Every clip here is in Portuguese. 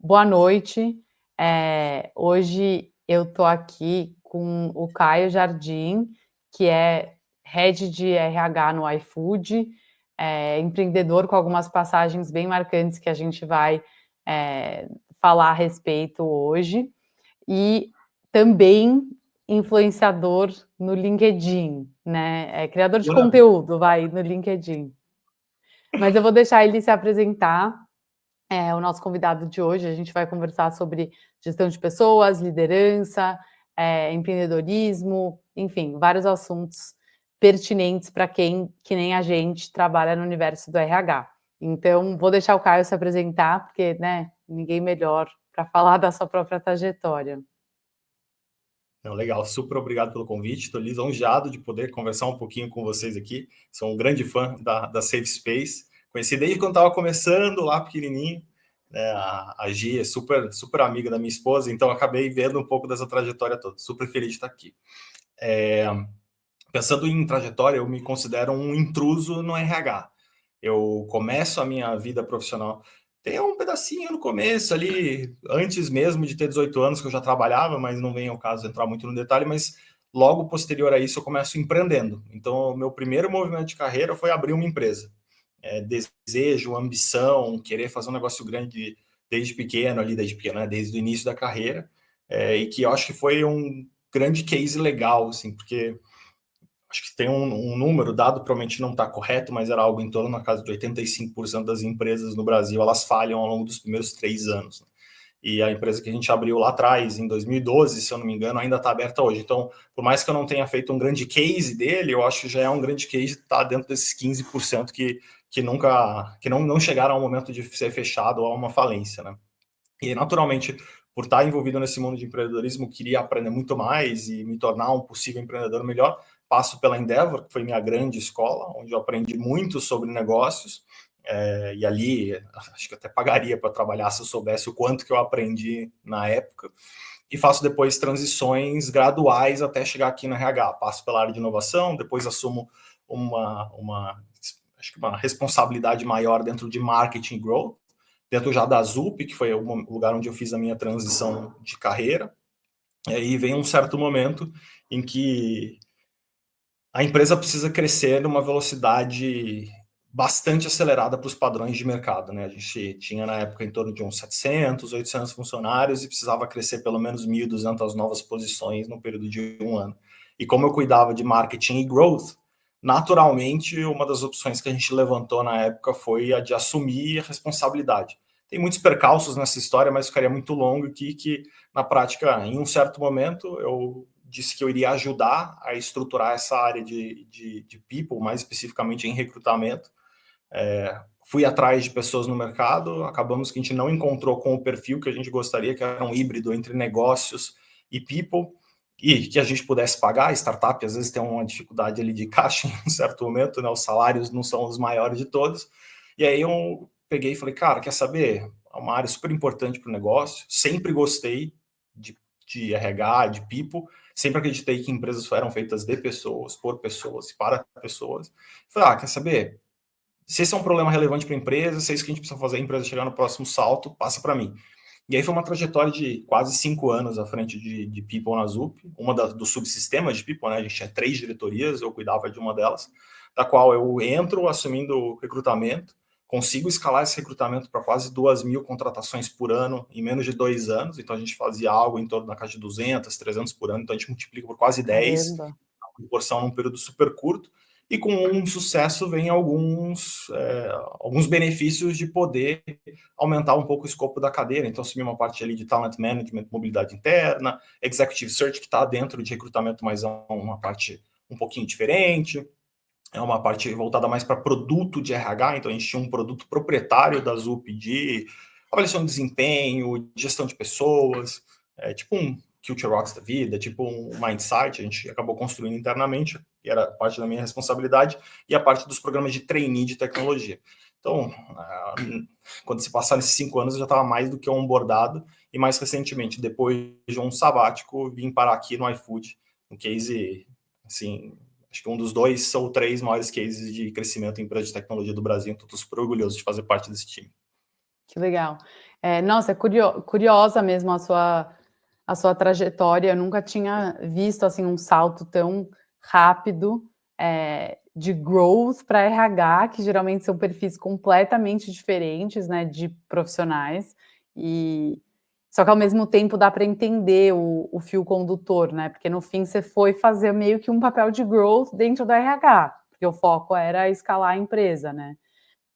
boa noite. Hoje eu estou aqui com o Caio Jardim, que é Head de RH no iFood, empreendedor com algumas passagens bem marcantes que a gente vai falar a respeito hoje, e também influenciador no LinkedIn, né? Criador de Maravilha. conteúdo, no LinkedIn. Mas eu vou deixar ele se apresentar. O nosso convidado de hoje, a gente vai conversar sobre gestão de pessoas, liderança, empreendedorismo, enfim, vários assuntos pertinentes para quem, que nem a gente, trabalha no universo do RH. Então, vou deixar o Caio se apresentar, porque, né, ninguém melhor para falar da sua própria trajetória. Não, legal, super obrigado pelo convite. Estou lisonjeado de poder conversar um pouquinho com vocês aqui. Sou um grande fã da Safe Space. Conheci desde quando estava começando, lá pequenininho. A Gi é super, super amiga da minha esposa, então acabei vendo um pouco dessa trajetória toda. Super feliz de estar aqui. Pensando em trajetória, eu me considero um intruso no RH. Eu começo a minha vida profissional, tem um pedacinho no começo ali, antes mesmo de ter 18 anos que eu já trabalhava, mas não vem ao caso entrar muito no detalhe, mas logo posterior a isso eu começo empreendendo. Então, o meu primeiro movimento de carreira foi abrir uma empresa. Desejo, ambição, querer fazer um negócio grande desde pequeno, né? Desde o início da carreira, e que eu acho que foi um grande case legal, assim, porque acho que tem um número dado, provavelmente não está correto, mas era algo em torno na casa de 85% das empresas no Brasil, elas falham ao longo dos primeiros 3 anos. E a empresa que a gente abriu lá atrás, em 2012, se eu não me engano, ainda está aberta hoje. Então, por mais que eu não tenha feito um grande case dele, eu acho que já é um grande case estar dentro desses 15% que não chegaram ao momento de ser fechado ou a uma falência, né? E, naturalmente, por estar envolvido nesse mundo de empreendedorismo, queria aprender muito mais e me tornar um possível empreendedor melhor. Passo pela Endeavor, que foi minha grande escola, onde eu aprendi muito sobre negócios. E ali, acho que até pagaria para trabalhar se eu soubesse o quanto que eu aprendi na época. E faço depois transições graduais até chegar aqui na RH. Passo pela área de inovação, depois assumo acho que uma responsabilidade maior dentro de marketing e growth, dentro já da ZUP, que foi o lugar onde eu fiz a minha transição de carreira. E aí vem um certo momento em que a empresa precisa crescer numa velocidade bastante acelerada para os padrões de mercado, né? A gente tinha na época em torno de uns 700, 800 funcionários e precisava crescer pelo menos 1.200 novas posições no período de um ano. E como eu cuidava de marketing e growth, naturalmente uma das opções que a gente levantou na época foi a de assumir a responsabilidade. Tem muitos percalços nessa história, mas ficaria muito longo aqui, que na prática, em um certo momento, eu disse que eu iria ajudar a estruturar essa área de people, mais especificamente em recrutamento. Fui atrás de pessoas no mercado, acabamos que a gente não encontrou com o perfil que a gente gostaria, que era um híbrido entre negócios e people, e que a gente pudesse pagar. Startup às vezes tem uma dificuldade ali de caixa em um certo momento, né? Os salários não são os maiores de todos. E aí eu peguei e falei, cara, quer saber? É uma área super importante para o negócio, sempre gostei de RH, de people, sempre acreditei que empresas eram feitas de pessoas, por pessoas, para pessoas. Falei, quer saber? Se esse é um problema relevante para a empresa, se é isso que a gente precisa fazer, a empresa chegar no próximo salto, passa para mim. E aí foi uma trajetória de quase 5 anos à frente de People na ZUP, uma dos subsistemas de People, né? A gente tinha 3 diretorias, eu cuidava de uma delas, da qual eu entro assumindo o recrutamento, consigo escalar esse recrutamento para quase 2.000 contratações por ano em menos de 2 anos, então a gente fazia algo em torno da casa de 200, 300 por ano, então a gente multiplica por quase 10, Caramba! a proporção num período super curto, e com um sucesso vem alguns benefícios de poder aumentar um pouco o escopo da cadeira. Então, assumir uma parte ali de talent management, mobilidade interna, executive search, que está dentro de recrutamento, mas é uma parte um pouquinho diferente. É uma parte voltada mais para produto de RH, então a gente tinha um produto proprietário da ZUP de avaliação de desempenho, gestão de pessoas, tipo um Culture Rocks da vida, tipo um Mindsight, a gente acabou construindo internamente, que era parte da minha responsabilidade, e a parte dos programas de trainee de tecnologia. Então, quando se passaram esses 5 anos, eu já estava mais do que onboardado, e mais recentemente, depois de um sabático, vim parar aqui no iFood, um case, assim, acho que um dos 2 ou 3 maiores cases de crescimento em empresa de tecnologia do Brasil, então estou super orgulhoso de fazer parte desse time. Que legal. Nossa, é curiosa mesmo a sua trajetória. Eu nunca tinha visto assim um salto tão rápido de growth para RH, que geralmente são perfis completamente diferentes, né, de profissionais. E só que ao mesmo tempo dá para entender o fio condutor, né? Porque no fim você foi fazer meio que um papel de growth dentro da RH, porque o foco era escalar a empresa, né?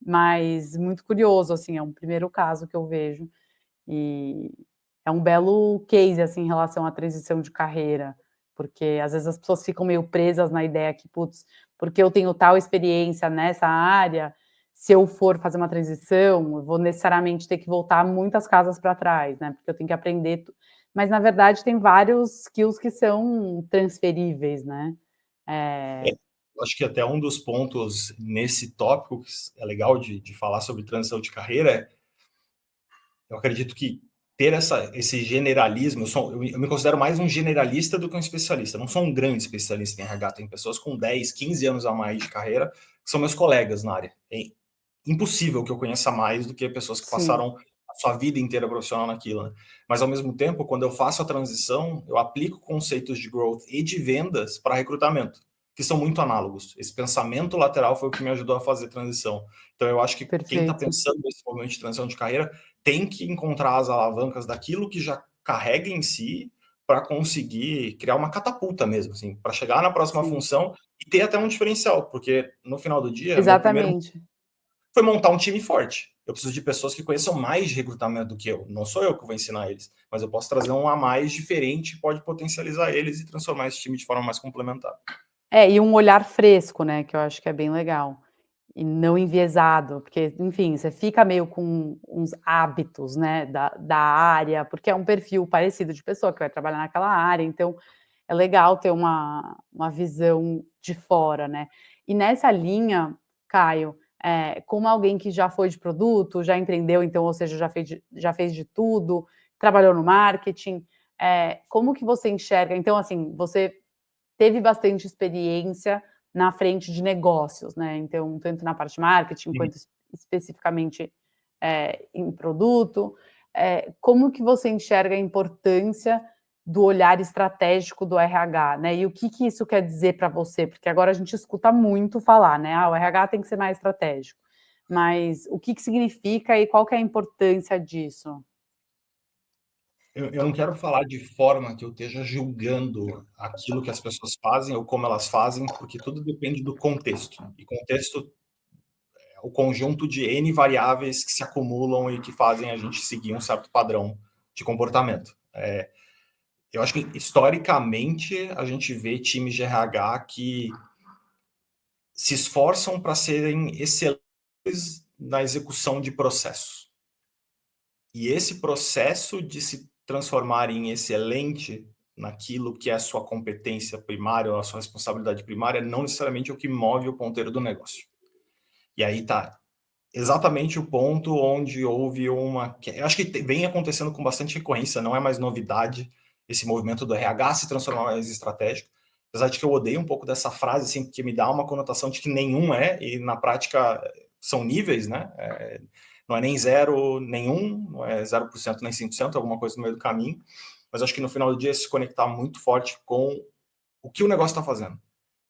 Mas muito curioso, assim, é um primeiro caso que eu vejo. E é um belo case, assim, em relação à transição de carreira, porque às vezes as pessoas ficam meio presas na ideia que, putz, porque eu tenho tal experiência nessa área, se eu for fazer uma transição, eu vou necessariamente ter que voltar muitas casas para trás, né? Porque eu tenho que aprender. Mas na verdade tem vários skills que são transferíveis, né? É, eu acho que até um dos pontos nesse tópico que é legal de falar sobre transição de carreira eu acredito que ter esse generalismo, eu me considero mais um generalista do que um especialista. Eu não sou um grande especialista em RH, tem pessoas com 10, 15 anos a mais de carreira que são meus colegas na área. É impossível que eu conheça mais do que pessoas que Sim, passaram a sua vida inteira profissional naquilo, né? Mas ao mesmo tempo, quando eu faço a transição, eu aplico conceitos de growth e de vendas para recrutamento, que são muito análogos. Esse pensamento lateral foi o que me ajudou a fazer a transição. Então eu acho que quem está perfeito. pensando nesse momento de transição de carreira tem que encontrar as alavancas daquilo que já carrega em si para conseguir criar uma catapulta mesmo, assim, para chegar na próxima Sim, função e ter até um diferencial, porque no final do dia, meu primeiro exatamente. foi montar um time forte. Eu preciso de pessoas que conheçam mais de recrutamento do que eu. Não sou eu que vou ensinar eles, mas eu posso trazer um a mais diferente, pode potencializar eles e transformar esse time de forma mais complementar. E um olhar fresco, né, que eu acho que é bem legal. E não enviesado, porque, enfim, você fica meio com uns hábitos, né, da área, porque é um perfil parecido de pessoa que vai trabalhar naquela área, então é legal ter uma visão de fora, né. E nessa linha, Caio, como alguém que já foi de produto, já empreendeu, então, ou seja, já fez de tudo, trabalhou no marketing, como que você enxerga então, assim, você teve bastante experiência na frente de negócios, né, então tanto na parte de marketing Uhum. quanto especificamente, em produto, como que você enxerga a importância do olhar estratégico do RH, né, e o que que isso quer dizer para você? Porque agora a gente escuta muito falar, né, o RH tem que ser mais estratégico, mas o que que significa e qual que é a importância disso? Eu não quero falar de forma que eu esteja julgando aquilo que as pessoas fazem ou como elas fazem, porque tudo depende do contexto. E contexto é o conjunto de N variáveis que se acumulam e que fazem a gente seguir um certo padrão de comportamento. Eu acho que, historicamente, a gente vê times de RH que se esforçam para serem excelentes na execução de processos. E esse processo de se transformar em excelente naquilo que é a sua competência primária ou a sua responsabilidade primária não necessariamente é o que move o ponteiro do negócio. E aí tá exatamente o ponto onde houve uma... Eu acho que vem acontecendo com bastante recorrência, não é mais novidade esse movimento do RH se transformar mais estratégico, apesar de que eu odeio um pouco dessa frase, assim, porque me dá uma conotação de que nenhum e na prática são níveis, né? Não é nem zero, nenhum, não é 0% nem 5%, alguma coisa no meio do caminho, mas acho que no final do dia é se conectar muito forte com o que o negócio está fazendo.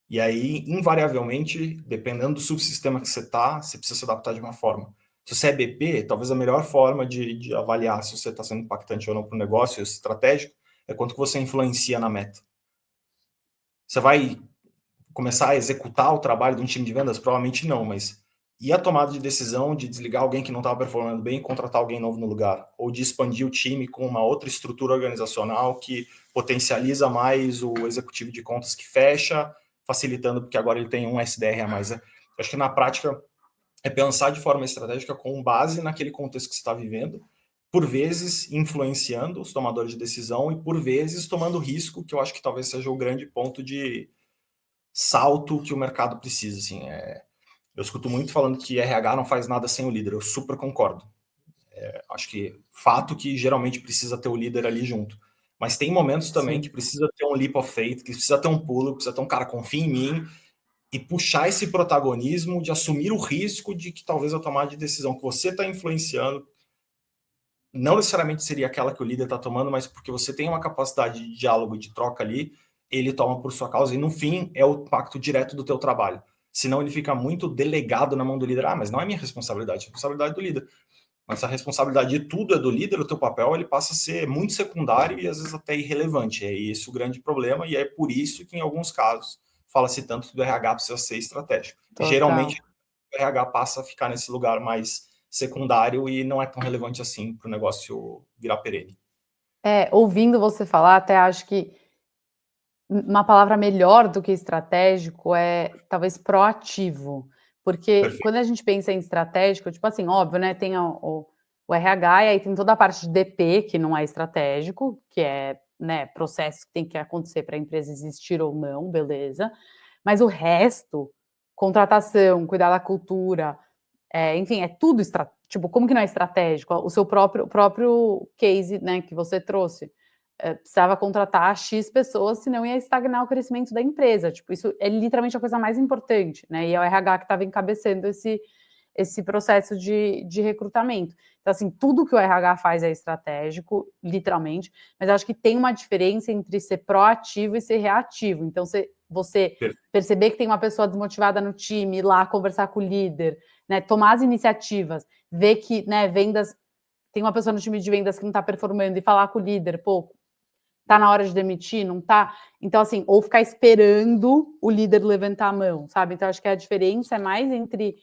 E aí, invariavelmente, dependendo do subsistema que você está, você precisa se adaptar de uma forma. Se você é BP, talvez a melhor forma de avaliar se você está sendo impactante ou não para o negócio estratégico é quanto que você influencia na meta. Você vai começar a executar o trabalho de um time de vendas? Provavelmente não, mas e a tomada de decisão de desligar alguém que não estava performando bem e contratar alguém novo no lugar? Ou de expandir o time com uma outra estrutura organizacional que potencializa mais o executivo de contas que fecha, facilitando, porque agora ele tem um SDR a mais. Acho que na prática é pensar de forma estratégica com base naquele contexto que você está vivendo, por vezes influenciando os tomadores de decisão e por vezes tomando risco, que eu acho que talvez seja o grande ponto de salto que o mercado precisa. Assim, eu escuto muito falando que RH não faz nada sem o líder, eu super concordo. Acho que fato que geralmente precisa ter o líder ali junto. Mas tem momentos também que Sim. precisa ter um leap of faith, que precisa ter um pulo, precisa ter um cara, confia em mim, e puxar esse protagonismo de assumir o risco de que talvez a tomada de decisão que você está influenciando não necessariamente seria aquela que o líder está tomando, mas porque você tem uma capacidade de diálogo e de troca ali, ele toma por sua causa, e no fim é o impacto direto do teu trabalho. Senão ele fica muito delegado na mão do líder. Ah, mas não é minha responsabilidade, é responsabilidade do líder. Mas a responsabilidade de tudo é do líder, o teu papel ele passa a ser muito secundário e às vezes até irrelevante. É esse o grande problema, e é por isso que em alguns casos fala-se tanto do RH precisa ser estratégico. Total. Geralmente o RH passa a ficar nesse lugar mais secundário e não é tão relevante assim para o negócio virar perene. Ouvindo você falar, até acho que uma palavra melhor do que estratégico é talvez proativo, porque Perfeito. quando a gente pensa em estratégico, tipo assim, óbvio, né, tem o RH e aí tem toda a parte de DP que não é estratégico, que é, né, processo que tem que acontecer para a empresa existir ou não, beleza. Mas o resto, contratação, cuidar da cultura, enfim, é tudo tipo, como que não é estratégico? O seu próprio case, né, que você trouxe, precisava contratar X pessoas, senão ia estagnar o crescimento da empresa, tipo, isso é literalmente a coisa mais importante, né, e é o RH que estava encabeçando esse processo de recrutamento. Então, assim, tudo que o RH faz é estratégico, literalmente, mas eu acho que tem uma diferença entre ser proativo e ser reativo. Então, você perceber que tem uma pessoa desmotivada no time, ir lá conversar com o líder, né, tomar as iniciativas, ver que, né, vendas, tem uma pessoa no time de vendas que não está performando e falar com o líder, pô, tá na hora de demitir, não tá? Então, assim, ou ficar esperando o líder levantar a mão, sabe? Então, acho que a diferença é mais entre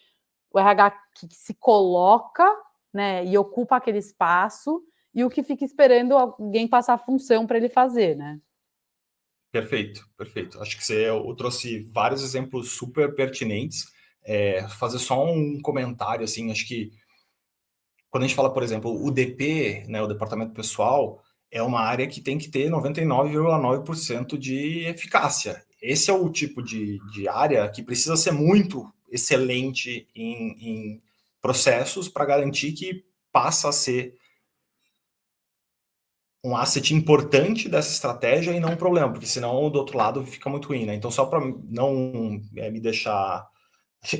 o RH que se coloca, né, e ocupa aquele espaço, e o que fica esperando alguém passar a função para ele fazer, né? Perfeito, perfeito. Acho que eu trouxe vários exemplos super pertinentes. Fazer só um comentário, assim, acho que quando a gente fala, por exemplo, o DP, né, o departamento pessoal, é uma área que tem que ter 99,9% de eficácia. Esse é o tipo de área que precisa ser muito excelente em processos para garantir que passa a ser um asset importante dessa estratégia e não um problema, porque senão do outro lado fica muito ruim, né? Então, só para não me deixar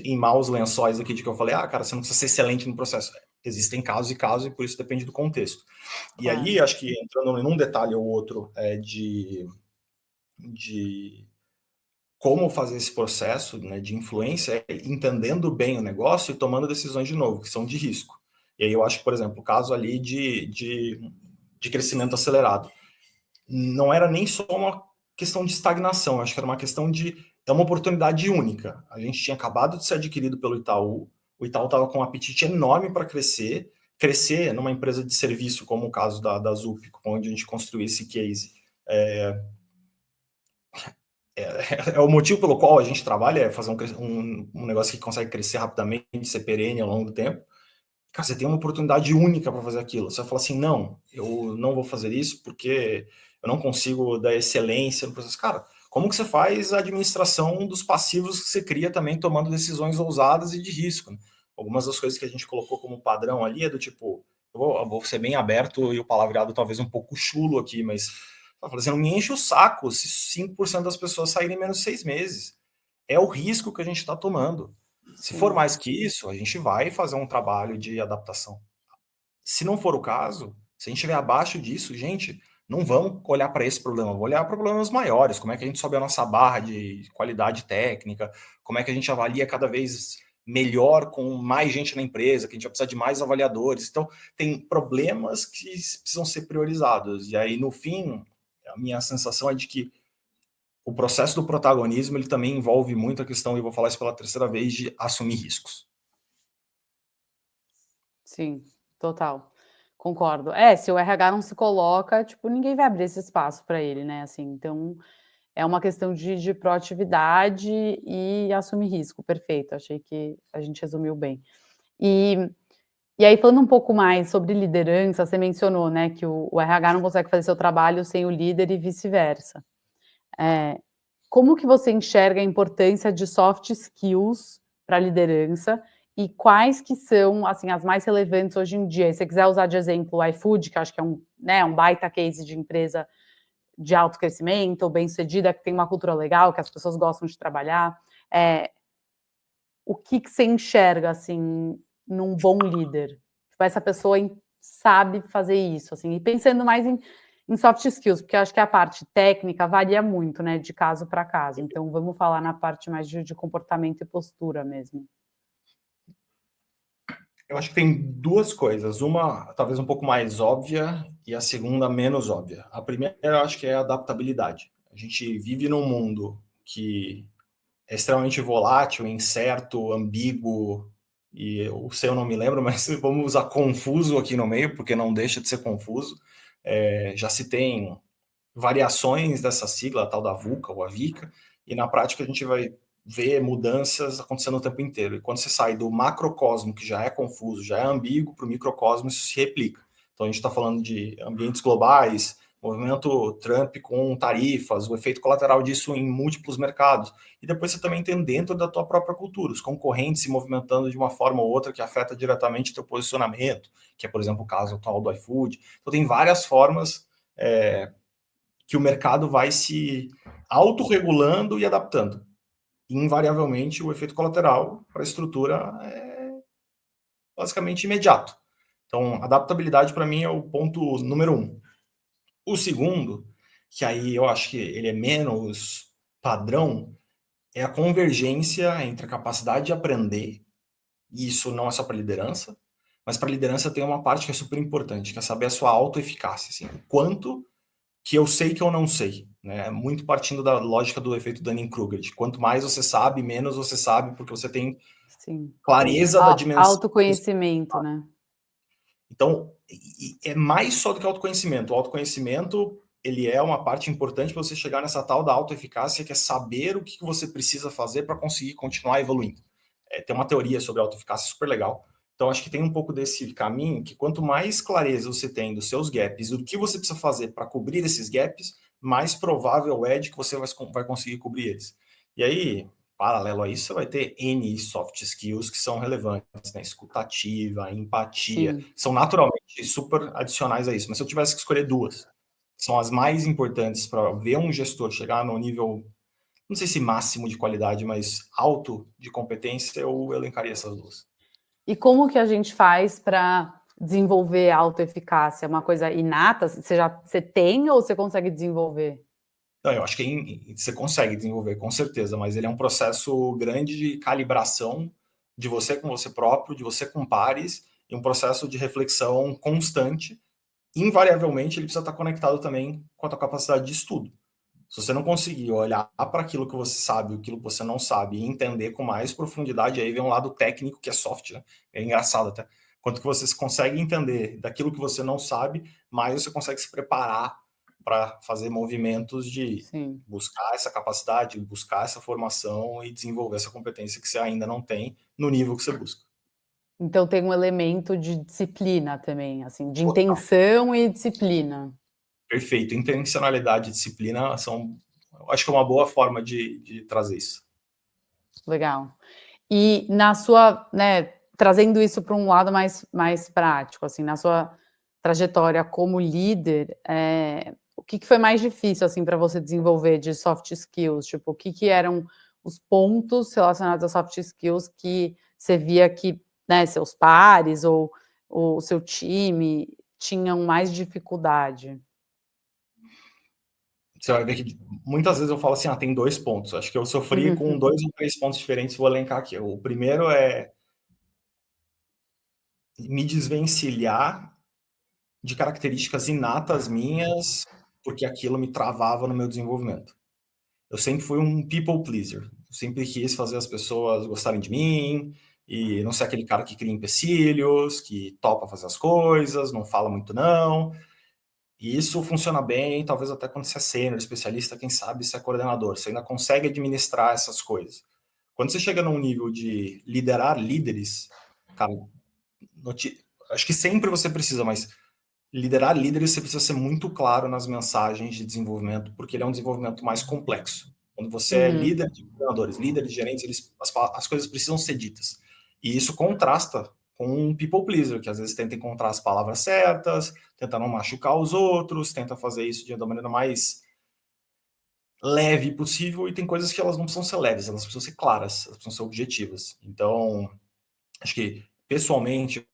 em maus lençóis aqui de que eu falei, cara, você não precisa ser excelente no processo. Existem casos e casos e por isso depende do contexto. E Claro. aí, acho que entrando em um detalhe ou outro de como fazer esse processo, né, de influência, entendendo bem o negócio e tomando decisões de novo, que são de risco. E aí eu acho que, por exemplo, o caso ali de crescimento acelerado não era nem só uma questão de estagnação, acho que era uma questão é uma oportunidade única. A gente tinha acabado de ser adquirido pelo Itaú, o Itaú estava com um apetite enorme para crescer numa empresa de serviço, como o caso da Zup, onde a gente construiu esse case. É o motivo pelo qual a gente trabalha, é fazer um negócio que consegue crescer rapidamente, ser perene ao longo do tempo. Cara, você tem uma oportunidade única para fazer aquilo. Você vai falar assim, não, eu não vou fazer isso porque eu não consigo dar excelência no processo. Cara, como que você faz a administração dos passivos que você cria também tomando decisões ousadas e de risco? Né? Algumas das coisas que a gente colocou como padrão ali é do tipo, eu vou ser bem aberto e o palavreado talvez um pouco chulo aqui, mas eu falei assim, não me enche o saco se 5% das pessoas saírem em menos de 6 meses. É o risco que a gente está tomando. Se for Sim. mais que isso, a gente vai fazer um trabalho de adaptação. Se não for o caso, se a gente estiver abaixo disso, gente, não vamos olhar para esse problema, vamos olhar para problemas maiores. Como é que a gente sobe a nossa barra de qualidade técnica? Como é que a gente avalia cada vez melhor com mais gente na empresa, que a gente vai precisar de mais avaliadores. Então, tem problemas que precisam ser priorizados. E aí, no fim, a minha sensação é de que o processo do protagonismo ele também envolve muito a questão, e vou falar isso pela terceira vez, de assumir riscos. Sim, total. Concordo. Se o RH não se coloca, tipo, ninguém vai abrir esse espaço para ele, né, assim, então é uma questão de proatividade e assumir risco, perfeito, achei que a gente resumiu bem. E e aí falando um pouco mais sobre liderança, você mencionou, né, que o RH não consegue fazer seu trabalho sem o líder e vice-versa. Como que você enxerga a importância de soft skills para a liderança e quais que são, assim, as mais relevantes hoje em dia? E se você quiser usar de exemplo o iFood, que eu acho que é um baita case de empresa de alto crescimento, ou bem-sucedida, que tem uma cultura legal, que as pessoas gostam de trabalhar, o que que você enxerga, assim, num bom líder? Tipo, essa pessoa sabe fazer isso, assim, e pensando mais em soft skills, porque eu acho que a parte técnica varia muito, né, de caso para caso. Então, vamos falar na parte mais de comportamento e postura mesmo. Eu acho que tem duas coisas. Uma, talvez um pouco mais óbvia, e a segunda, menos óbvia. A primeira, eu acho que é a adaptabilidade. A gente vive num mundo que é extremamente volátil, incerto, ambíguo, e o seu eu não me lembro, mas vamos usar confuso aqui no meio, porque não deixa de ser confuso. Já se tem variações dessa sigla, a tal da VUCA ou a VICA, e na prática a gente vai ver mudanças acontecendo o tempo inteiro. E quando você sai do macrocosmo, que já é confuso, já é ambíguo, para o microcosmo, isso se replica. Então a gente está falando de ambientes globais, movimento Trump com tarifas, o efeito colateral disso em múltiplos mercados. E depois você também tem dentro da tua própria cultura, os concorrentes se movimentando de uma forma ou outra que afeta diretamente o teu posicionamento, que é, por exemplo, o caso atual do iFood. Então tem várias formas que o mercado vai se autorregulando e adaptando. E, invariavelmente, o efeito colateral para a estrutura é basicamente imediato. Então, adaptabilidade para mim é o ponto número um. O segundo, que aí eu acho que ele é menos padrão, é a convergência entre a capacidade de aprender, e isso não é só para liderança, mas para liderança tem uma parte que é super importante, que é saber a sua autoeficácia, assim, o quanto que eu sei que eu não sei, né? Muito partindo da lógica do efeito Dunning-Kruger, de quanto mais você sabe, menos você sabe, porque você tem Sim. clareza da dimensão. Autoconhecimento, né? Então, é mais só do que autoconhecimento. O autoconhecimento, ele é uma parte importante para você chegar nessa tal da autoeficácia, que é saber o que você precisa fazer para conseguir continuar evoluindo. Tem uma teoria sobre autoeficácia super legal. Então, acho que tem um pouco desse caminho que quanto mais clareza você tem dos seus gaps, do que você precisa fazer para cobrir esses gaps, mais provável é de que você vai conseguir cobrir eles. E aí, paralelo a isso, você vai ter N soft skills que são relevantes, né? Escutativa, empatia, Sim. são naturalmente super adicionais a isso. Mas se eu tivesse que escolher duas, que são as mais importantes para ver um gestor chegar no nível, não sei se máximo de qualidade, mas alto de competência, eu elencaria essas duas. E como que a gente faz para desenvolver a autoeficácia? É uma coisa inata? Você tem ou você consegue desenvolver? Não, eu acho que você consegue desenvolver, com certeza, mas ele é um processo grande de calibração de você com você próprio, de você com pares, e um processo de reflexão constante. Invariavelmente, ele precisa estar conectado também com a tua capacidade de estudo. Se você não conseguir olhar para aquilo que você sabe, aquilo que você não sabe, e entender com mais profundidade, aí vem um lado técnico que é soft, né? É engraçado até. Quanto que você consegue entender daquilo que você não sabe, mais você consegue se preparar para fazer movimentos de Sim. buscar essa capacidade, buscar essa formação e desenvolver essa competência que você ainda não tem no nível que você busca. Então tem um elemento de disciplina também, assim, de Total. intenção e disciplina. Perfeito. Intencionalidade e disciplina são, eu acho que é uma boa forma de trazer isso. Legal. E na sua, né, trazendo isso para um lado mais prático, assim, na sua trajetória como líder, o que foi mais difícil, assim, para você desenvolver de soft skills? Tipo, o que eram os pontos relacionados a soft skills que você via que, né, seus pares ou o seu time tinham mais dificuldade? Você vai ver que muitas vezes eu falo assim, tem 2 pontos. Acho que eu sofri com 2 ou 3 pontos diferentes, vou elencar aqui. O primeiro é me desvencilhar de características inatas minhas, porque aquilo me travava no meu desenvolvimento. Eu sempre fui um people pleaser. Eu sempre quis fazer as pessoas gostarem de mim e não ser aquele cara que cria empecilhos, que topa fazer as coisas, não fala muito não. E isso funciona bem, talvez até quando você é sênior, especialista, quem sabe você é coordenador, você ainda consegue administrar essas coisas. Quando você chega num nível de liderar líderes, cara, acho que sempre você precisa, mas liderar líderes você precisa ser muito claro nas mensagens de desenvolvimento, porque ele é um desenvolvimento mais complexo. Quando você é Uhum. líder de coordenadores, líder de gerentes, as coisas precisam ser ditas. E isso contrasta com um people pleaser, que às vezes tenta encontrar as palavras certas, tenta não machucar os outros, tenta fazer isso da maneira mais leve possível, e tem coisas que elas não precisam ser leves, elas precisam ser claras, elas precisam ser objetivas. Então, acho que, pessoalmente,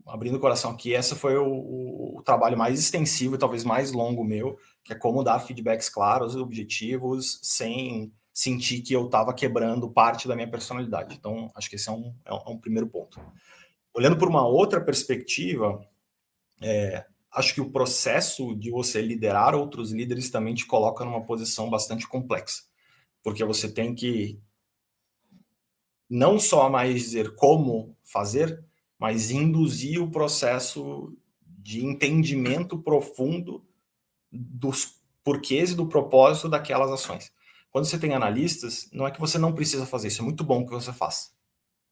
abrindo o coração aqui, esse foi o trabalho mais extensivo e talvez mais longo meu, que é como dar feedbacks claros, objetivos, sem sentir que eu estava quebrando parte da minha personalidade. Então, acho que esse é um primeiro ponto. Olhando por uma outra perspectiva, acho que o processo de você liderar outros líderes também te coloca numa posição bastante complexa, porque você tem que não só mais dizer como fazer, mas induzir o processo de entendimento profundo dos porquês e do propósito daquelas ações. Quando você tem analistas, não é que você não precisa fazer isso, é muito bom que você faça,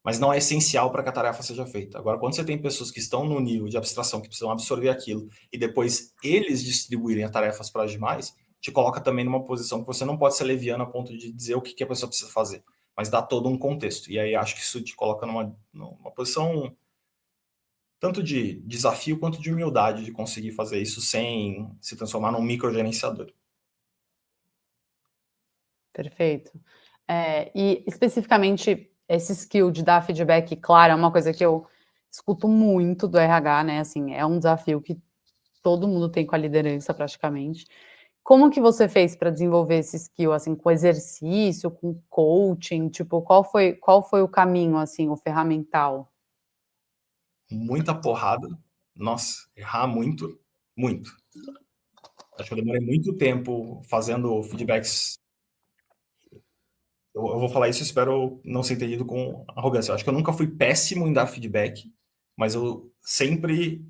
mas não é essencial para que a tarefa seja feita. Agora, quando você tem pessoas que estão no nível de abstração, que precisam absorver aquilo, e depois eles distribuírem as tarefas para as demais, te coloca também numa posição que você não pode ser leviano a ponto de dizer o que a pessoa precisa fazer, mas dá todo um contexto. E aí acho que isso te coloca numa posição tanto de desafio quanto de humildade de conseguir fazer isso sem se transformar num microgerenciador. Perfeito. E especificamente esse skill de dar feedback, claro, é uma coisa que eu escuto muito do RH, né? Assim, é um desafio que todo mundo tem com a liderança praticamente. Como que você fez para desenvolver esse skill, assim, com exercício, com coaching? Tipo, qual foi o caminho, assim, o ferramental? Muita porrada, nossa, errar muito, muito. Acho que eu demorei muito tempo fazendo feedbacks. Eu vou falar isso, espero não ser entendido com arrogância. Eu acho que eu nunca fui péssimo em dar feedback, mas eu sempre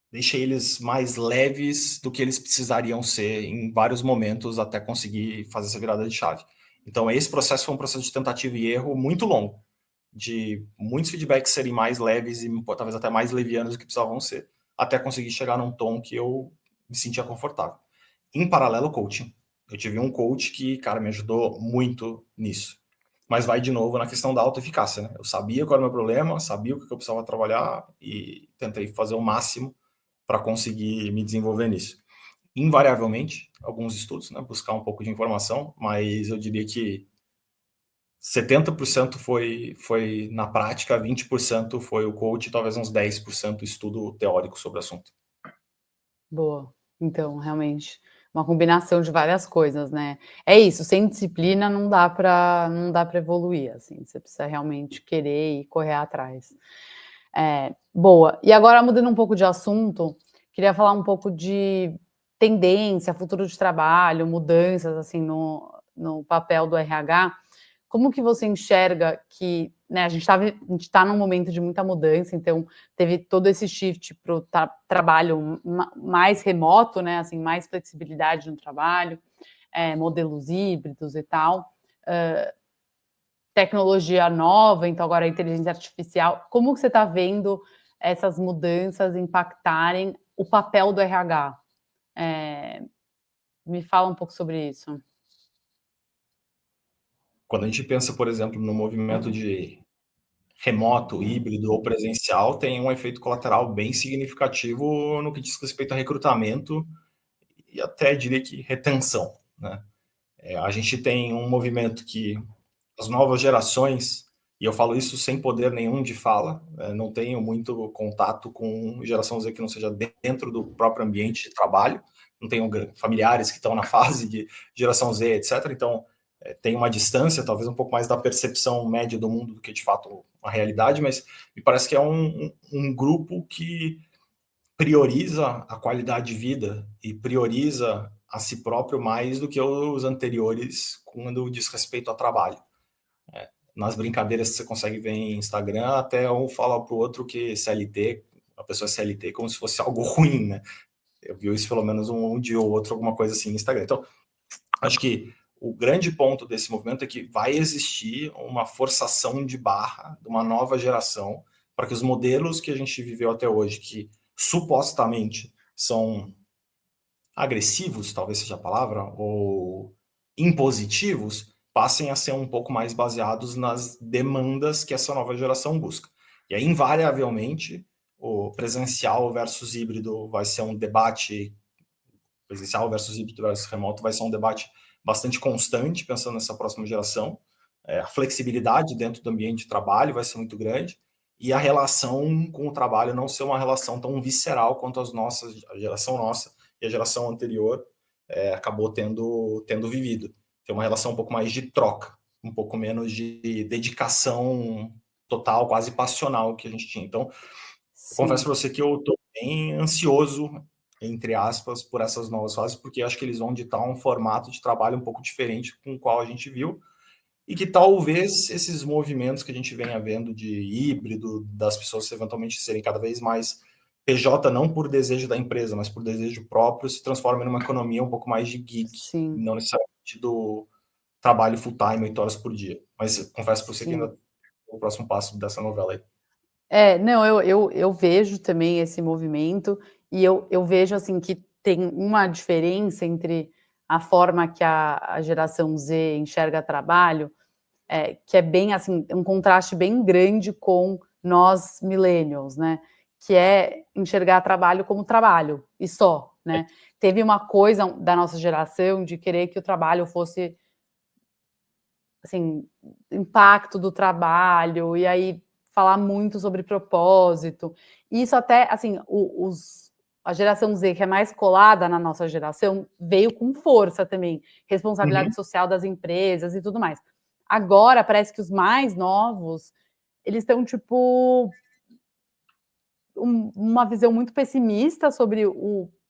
deixei eles mais leves do que eles precisariam ser em vários momentos até conseguir fazer essa virada de chave. Então, esse processo foi um processo de tentativa e erro muito longo, de muitos feedbacks serem mais leves e talvez até mais levianos do que precisavam ser, até conseguir chegar num tom que eu me sentia confortável. Em paralelo, coaching. Eu tive um coach que, cara, me ajudou muito nisso. Mas vai de novo na questão da autoeficácia, né? Eu sabia qual era o meu problema, sabia o que eu precisava trabalhar e tentei fazer o máximo para conseguir me desenvolver nisso. Invariavelmente, alguns estudos, né? Buscar um pouco de informação, mas eu diria que 70% foi na prática, 20% foi o coach, talvez uns 10% estudo teórico sobre o assunto. Boa. Então, realmente, uma combinação de várias coisas, né. É isso, sem disciplina não dá para evoluir, assim, você precisa realmente querer e correr atrás. Boa. E agora mudando um pouco de assunto, queria falar um pouco de tendência, futuro de trabalho, mudanças, assim, no papel do RH. Como que você enxerga que, né, a gente está num momento de muita mudança, então teve todo esse shift para o trabalho mais remoto, né, assim, mais flexibilidade no trabalho, modelos híbridos e tal, tecnologia nova, então agora a inteligência artificial. Como que você está vendo essas mudanças impactarem o papel do RH? Me fala um pouco sobre isso. Quando a gente pensa, por exemplo, no movimento de remoto, híbrido ou presencial, tem um efeito colateral bem significativo no que diz respeito a recrutamento e até diria que retenção, né? A gente tem um movimento que as novas gerações, e eu falo isso sem poder nenhum de fala, não tenho muito contato com geração Z que não seja dentro do próprio ambiente de trabalho, não tenho familiares que estão na fase de geração Z, etc. Então, tem uma distância, talvez um pouco mais da percepção média do mundo do que de fato a realidade, mas me parece que é um grupo que prioriza a qualidade de vida e prioriza a si próprio mais do que os anteriores quando diz respeito ao trabalho. Nas brincadeiras que você consegue ver em Instagram, até um fala pro outro que CLT, a pessoa é CLT como se fosse algo ruim, né? Eu vi isso pelo menos um dia ou outro, alguma coisa assim no Instagram. Então, acho que o grande ponto desse movimento é que vai existir uma forçação de barra de uma nova geração para que os modelos que a gente viveu até hoje, que supostamente são agressivos, talvez seja a palavra, ou impositivos, passem a ser um pouco mais baseados nas demandas que essa nova geração busca. E aí, invariavelmente, o presencial versus híbrido vai ser um debate, presencial versus híbrido versus remoto vai ser um debate bastante constante, pensando nessa próxima geração. A flexibilidade dentro do ambiente de trabalho vai ser muito grande, e a relação com o trabalho não ser uma relação tão visceral quanto a geração nossa e a geração anterior acabou tendo vivido. Tem uma relação um pouco mais de troca, um pouco menos de dedicação total, quase passional que a gente tinha. Então, eu confesso Sim, para você que eu estou bem ansioso, entre aspas, por essas novas fases, porque acho que eles vão ditar um formato de trabalho um pouco diferente com o qual a gente viu, e que talvez esses movimentos que a gente venha vendo de híbrido, das pessoas eventualmente serem cada vez mais PJ, não por desejo da empresa, mas por desejo próprio, se transformem numa economia um pouco mais de geek, sim, não necessariamente do trabalho full-time, 8 horas por dia. Mas confesso para você que ainda sim. é o próximo passo dessa novela aí. Não, eu vejo também esse movimento e eu vejo, assim, que tem uma diferença entre a forma que a geração Z enxerga trabalho, que é bem, assim, um contraste bem grande com nós millennials, né, que é enxergar trabalho como trabalho e só, né. Teve uma coisa da nossa geração de querer que o trabalho fosse, assim, impacto do trabalho, e aí falar muito sobre propósito. E isso até, assim, a geração Z, que é mais colada na nossa geração, veio com força também, Uhum. responsabilidade social das empresas e tudo mais. Agora parece que os mais novos, eles estão tipo uma visão muito pessimista sobre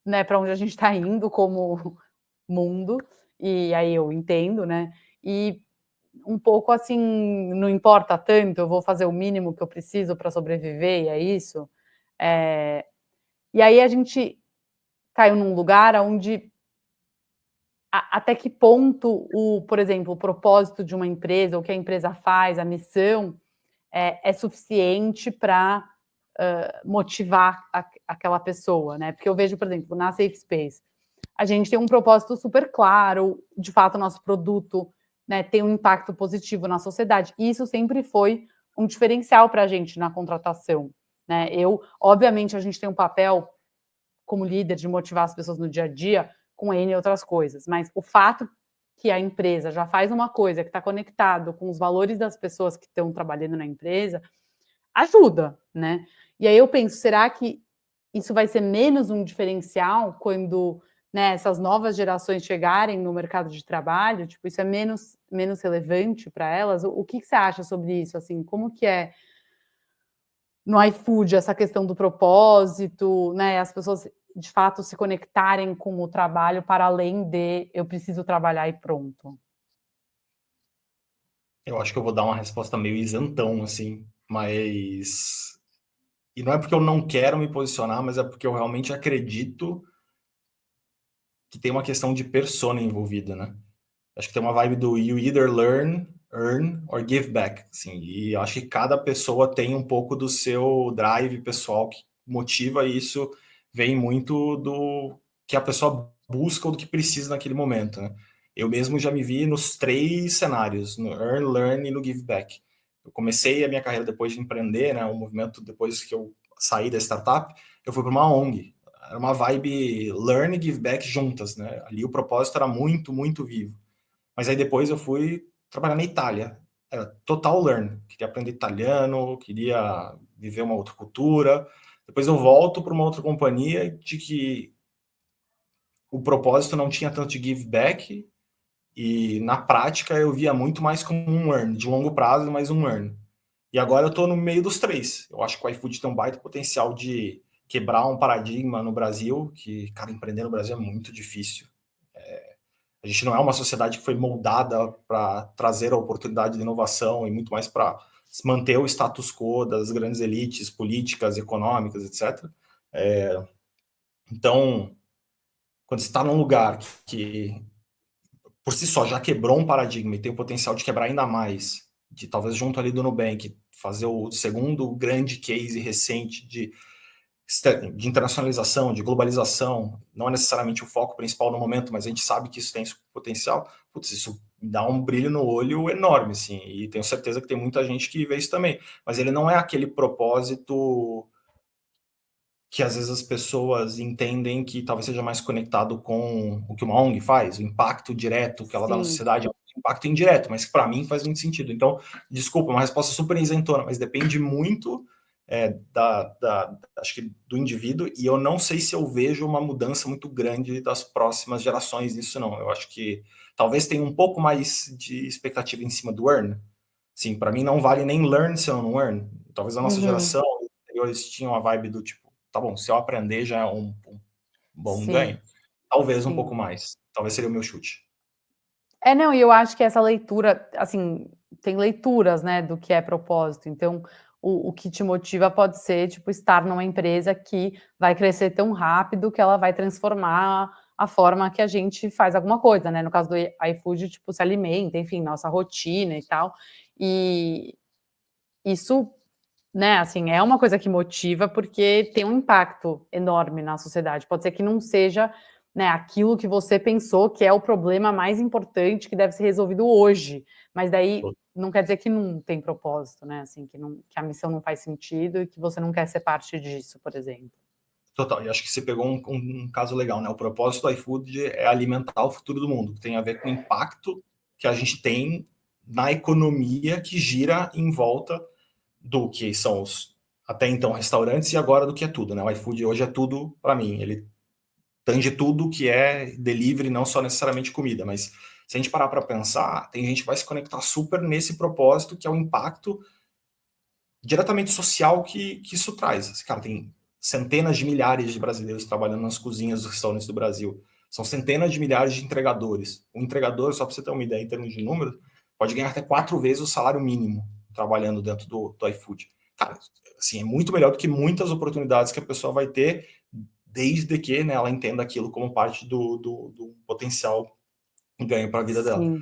né, para onde a gente está indo como mundo, e aí eu entendo, né? E um pouco assim, não importa tanto, eu vou fazer o mínimo que eu preciso para sobreviver, e é isso. É, e aí a gente caiu num lugar onde até que ponto por exemplo, o propósito de uma empresa, o que a empresa faz, a missão, é suficiente para motivar aquela pessoa, né? Porque eu vejo, por exemplo, na Safe Space, a gente tem um propósito super claro, de fato, o nosso produto, né, tem um impacto positivo na sociedade. E isso sempre foi um diferencial para a gente na contratação. Né? Obviamente, a gente tem um papel como líder de motivar as pessoas no dia a dia com N e outras coisas, mas o fato que a empresa já faz uma coisa que está conectado com os valores das pessoas que estão trabalhando na empresa, ajuda, né? E aí eu penso, será que isso vai ser menos um diferencial quando, né, essas novas gerações chegarem no mercado de trabalho? Tipo, isso é menos relevante para elas? O que que você acha sobre isso, assim? Como que é no iFood essa questão do propósito, né, as pessoas de fato se conectarem com o trabalho para além de eu preciso trabalhar e pronto? Eu acho que eu vou dar uma resposta meio isentão, assim, mas. E não é porque eu não quero me posicionar, mas é porque eu realmente acredito que tem uma questão de persona envolvida, né? Acho que tem uma vibe do you either learn, earn or give back, assim, e acho que cada pessoa tem um pouco do seu drive pessoal que motiva isso, vem muito do que a pessoa busca ou do que precisa naquele momento, né? Eu mesmo já me vi nos 3 cenários, no earn, learn e no give back. Eu comecei a minha carreira depois de empreender, né, um movimento depois que eu saí da startup, eu fui para uma ONG. Era uma vibe learn e give back juntas, né? Ali o propósito era muito, muito vivo. Mas aí depois eu fui trabalhar na Itália. Era total learn. Queria aprender italiano, queria viver uma outra cultura. Depois eu volto para uma outra companhia de que o propósito não tinha tanto de give back e na prática eu via muito mais como um earn, de longo prazo, mas um earn. E agora eu estou no meio dos três. Eu acho que o iFood tem um baita potencial de quebrar um paradigma no Brasil, que, cara, empreender no Brasil é muito difícil. A gente não é uma sociedade que foi moldada para trazer a oportunidade de inovação e muito mais para manter o status quo das grandes elites políticas, econômicas, etc. Então, quando você está num lugar que, por si só, já quebrou um paradigma e tem o potencial de quebrar ainda mais, de talvez junto ali do Nubank, fazer o segundo grande case recente de internacionalização, de globalização, não é necessariamente o foco principal no momento, mas a gente sabe que isso tem potencial, putz, isso dá um brilho no olho enorme, assim, e tenho certeza que tem muita gente que vê isso também, mas ele não é aquele propósito que às vezes as pessoas entendem que talvez seja mais conectado com o que uma ONG faz, o impacto direto que ela dá na Sim, sociedade, é um impacto indireto, mas que para mim faz muito sentido. Então, desculpa, uma resposta super isentona, mas depende muito acho que do indivíduo, e eu não sei se eu vejo uma mudança muito grande das próximas gerações nisso, não. Eu acho que talvez tenha um pouco mais de expectativa em cima do earn. Sim, para mim não vale nem learn se eu não earn. Talvez a nossa Uhum. geração, eles tinham a vibe do tipo, tá bom, se eu aprender já é um bom Sim, ganho. Talvez um sim. pouco mais. Talvez seria o meu chute. Não, e eu acho que essa leitura, assim, tem leituras, né, do que é propósito. Então, o que te motiva pode ser, tipo, estar numa empresa que vai crescer tão rápido que ela vai transformar a forma que a gente faz alguma coisa, né? No caso do iFood, tipo, se alimenta, enfim, nossa rotina e tal. E isso, né, assim, é uma coisa que motiva, porque tem um impacto enorme na sociedade. Pode ser que não seja, né, aquilo que você pensou que é o problema mais importante que deve ser resolvido hoje, mas daí não quer dizer que não tem propósito, né, assim, que a missão não faz sentido e que você não quer ser parte disso, por exemplo. Total, e acho que você pegou um caso legal, né? O propósito do iFood é alimentar o futuro do mundo, que tem a ver com o impacto que a gente tem na economia que gira em volta do que são os, até então, restaurantes e agora do que é tudo, né? O iFood hoje é tudo para mim, ele tange tudo que é delivery, não só necessariamente comida, mas se a gente parar para pensar, tem gente que vai se conectar super nesse propósito, que é o impacto diretamente social que isso traz. Cara, tem centenas de milhares de brasileiros trabalhando nas cozinhas dos restaurantes do Brasil. São centenas de milhares de entregadores. O entregador, só para você ter uma ideia em termos de número, pode ganhar até 4 vezes o salário mínimo trabalhando dentro do iFood. Cara, assim, é muito melhor do que muitas oportunidades que a pessoa vai ter, desde que, né, ela entenda aquilo como parte do potencial ganho para a vida dela. Sim.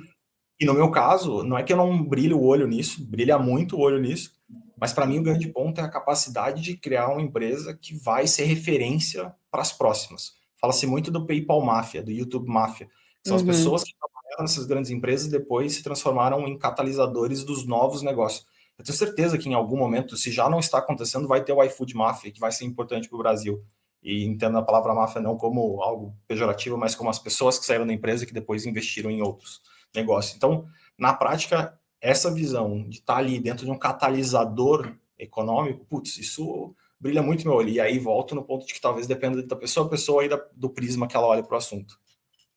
E no meu caso, não é que eu não brilho o olho nisso, brilha muito o olho nisso, mas para mim o grande ponto é a capacidade de criar uma empresa que vai ser referência para as próximas. Fala-se muito do PayPal Máfia, do YouTube Máfia, que são as Uhum. pessoas que trabalharam nessas grandes empresas e depois se transformaram em catalisadores dos novos negócios. Eu tenho certeza que em algum momento, se já não está acontecendo, vai ter o iFood Máfia, que vai ser importante para o Brasil. E entendo a palavra máfia não como algo pejorativo, mas como as pessoas que saíram da empresa e que depois investiram em outros negócio. Então, na prática, essa visão de estar ali dentro de um catalisador econômico, putz, isso brilha muito meu olho. E aí volto no ponto de que talvez dependa da pessoa a pessoa e do prisma que ela olha para o assunto.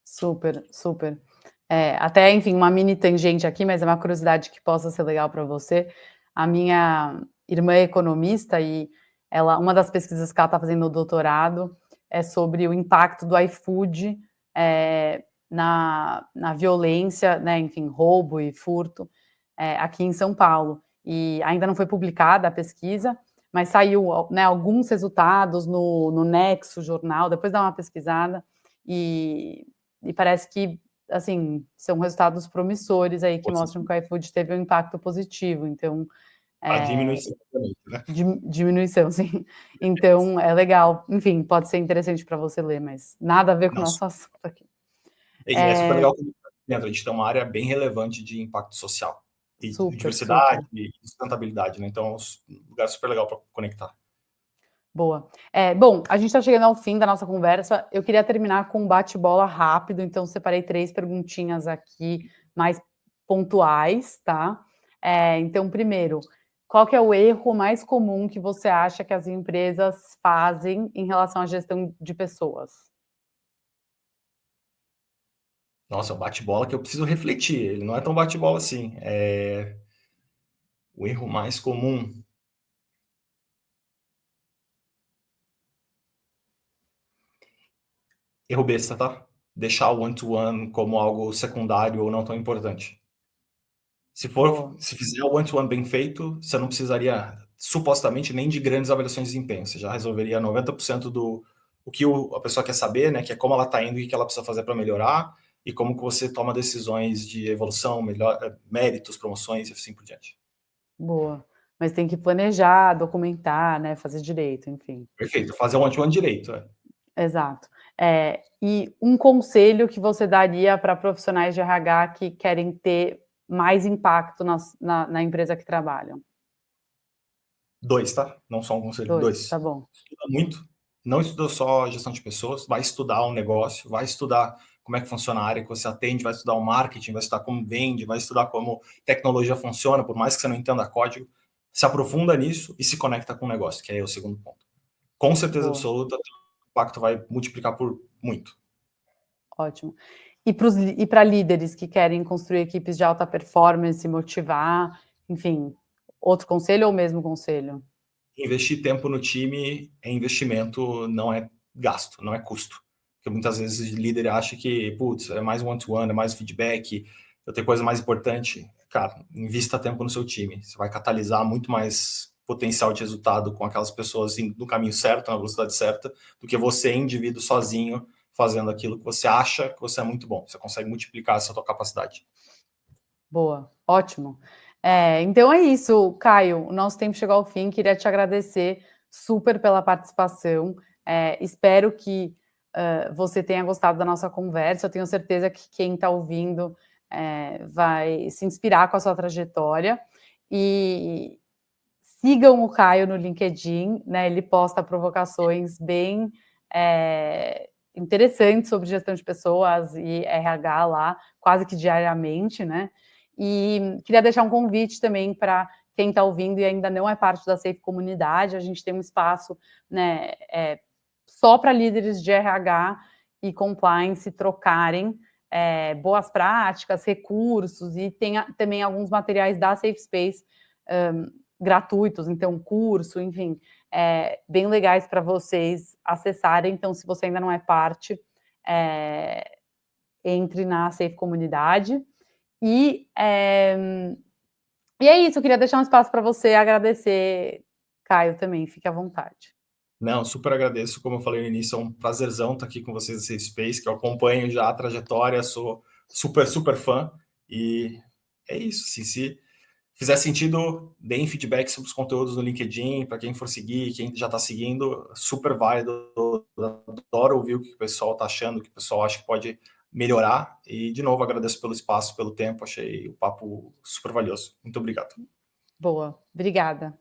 Super, super. Até, enfim, uma mini tangente aqui, mas é uma curiosidade que possa ser legal para você. A minha irmã é economista e uma das pesquisas que ela está fazendo no doutorado é sobre o impacto do iFood na violência, né, enfim, roubo e furto aqui em São Paulo. E ainda não foi publicada a pesquisa, mas saiu, né, alguns resultados no Nexo Jornal, depois dá uma pesquisada, e parece que, assim, são resultados promissores aí que mostram que o iFood teve um impacto positivo, então, A eh, diminuição, obviamente, né? diminuição, sim. Então é legal. Enfim, pode ser interessante para você ler, mas nada a ver com o Nossa. nosso assunto aqui. E é super legal que dentro a gente tem uma área bem relevante de impacto social e Super, diversidade super. e sustentabilidade, né? Então, é um lugar super legal para conectar. Boa. Bom, a gente está chegando ao fim da nossa conversa. Eu queria terminar com um bate-bola rápido, então separei 3 perguntinhas aqui mais pontuais, tá? Então, primeiro, qual que é o erro mais comum que você acha que as empresas fazem em relação à gestão de pessoas? Nossa, é um bate-bola que eu preciso refletir. Ele não é tão bate-bola assim. O erro mais comum. Erro besta, tá? Deixar o one-to-one como algo secundário ou não tão importante. Boa. Se fizer o one-to-one bem feito, você não precisaria, supostamente, nem de grandes avaliações de desempenho. Você já resolveria 90% do o que a pessoa quer saber, né? Que é como ela está indo e o que ela precisa fazer para melhorar e como que você toma decisões de evolução, méritos, promoções e assim por diante. Boa. Mas tem que planejar, documentar, né, fazer direito, enfim. Perfeito. Fazer um one-to-one direito. Exato. E um conselho que você daria para profissionais de RH que querem ter mais impacto na empresa que trabalham? Dois, tá? Não só um conselho, 2, tá dois. bom. Estuda muito. Não estuda só gestão de pessoas, vai estudar o negócio, vai estudar como é que funciona a área que você atende, vai estudar o marketing, vai estudar como vende, vai estudar como tecnologia funciona, por mais que você não entenda código. se aprofunda nisso e se conecta com o negócio, que é o segundo ponto. Com certeza Boa. absoluta, o impacto vai multiplicar por muito. Ótimo. E para líderes que querem construir equipes de alta performance, motivar, enfim, outro conselho ou o mesmo conselho? Investir tempo no time é investimento, não é gasto, não é custo. Porque muitas vezes o líder acha que, putz, é mais one-to-one, é mais feedback, eu tenho coisa mais importante. Cara, invista tempo no seu time. Você vai catalisar muito mais potencial de resultado com aquelas pessoas no caminho certo, na velocidade certa, do que você, indivíduo, sozinho, fazendo aquilo que você acha que você é muito bom. Você consegue multiplicar essa tua capacidade. Boa, ótimo. Então é isso, Caio, o nosso tempo chegou ao fim, queria te agradecer super pela participação, espero que você tenha gostado da nossa conversa, eu tenho certeza que quem está ouvindo vai se inspirar com a sua trajetória, e sigam o Caio no LinkedIn, né, ele posta provocações bem interessantes sobre gestão de pessoas e RH lá, quase que diariamente, né, e queria deixar um convite também para quem está ouvindo e ainda não é parte da Safe Comunidade, a gente tem um espaço, né, só para líderes de RH e compliance trocarem boas práticas, recursos, e tem também alguns materiais da Safe Space gratuitos, então curso, enfim, bem legais para vocês acessarem, então se você ainda não é parte, entre na Safe Comunidade, e é isso, eu queria deixar um espaço para você agradecer, Caio, também, fique à vontade. Não, super agradeço. Como eu falei no início, é um prazerzão estar aqui com vocês nesse Space, que eu acompanho já a trajetória, sou super, super fã. E é isso. Se fizer sentido, deem feedback sobre os conteúdos no LinkedIn, para quem for seguir, quem já está seguindo, super válido. Adoro ouvir o que o pessoal está achando, o que o pessoal acha que pode melhorar. E, de novo, agradeço pelo espaço, pelo tempo. Achei o papo super valioso. Muito obrigado. Boa, obrigada.